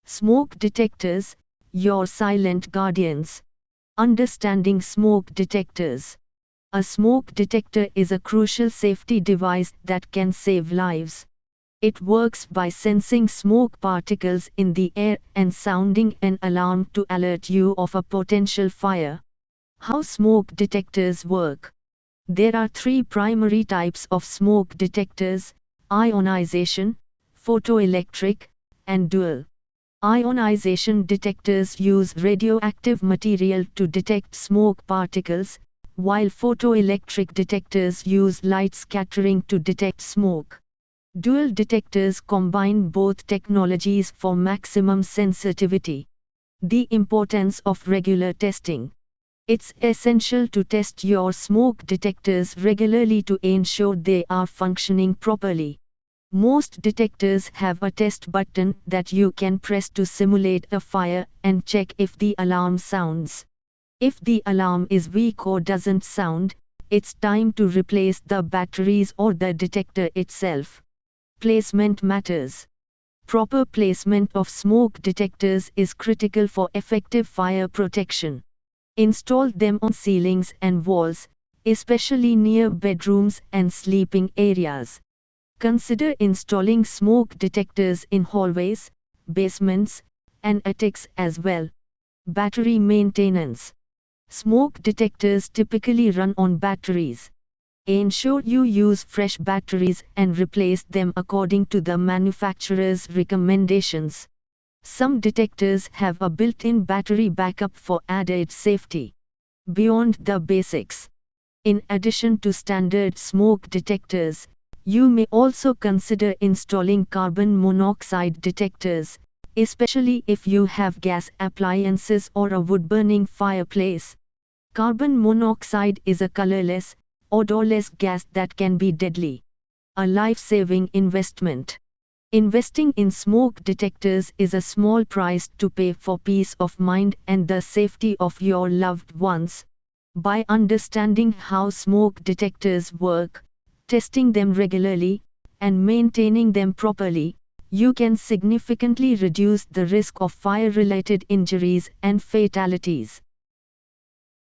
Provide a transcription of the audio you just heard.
Smoke detectors, your silent guardians. Understanding smoke detectors. A smoke detector is a crucial safety device that can save lives. It works by sensing smoke particles in the air and sounding an alarm to alert you of a potential fire. How smoke detectors work. There are three primary types of smoke detectors: ionization, photoelectric, and dual. Ionization detectors use radioactive material to detect smoke particles, while photoelectric detectors use light scattering to detect smoke. Dual detectors combine both technologies for maximum sensitivity. The importance of regular testing. It's essential to test your smoke detectors regularly to ensure they are functioning properly. Most detectors have a test button that you can press to simulate a fire and check if the alarm sounds. If the alarm is weak or doesn't sound, it's time to replace the batteries or the detector itself. Placement matters. Proper placement of smoke detectors is critical for effective fire protection. Install them on ceilings and walls, especially near bedrooms and sleeping areas. Consider installing smoke detectors in hallways, basements, and attics as well. Battery maintenance. Smoke detectors typically run on batteries. Ensure you use fresh batteries and replace them according to the manufacturer's recommendations. Some detectors have a built-in battery backup for added safety. Beyond the basics. In addition to standard smoke detectors, you may also consider installing carbon monoxide detectors, especially if you have gas appliances or a wood-burning fireplace. Carbon monoxide is a colorless, odorless gas that can be deadly. A life-saving investment. Investing in smoke detectors is a small price to pay for peace of mind and the safety of your loved ones. By understanding how smoke detectors work, testing them regularly, and maintaining them properly, you can significantly reduce the risk of fire-related injuries and fatalities.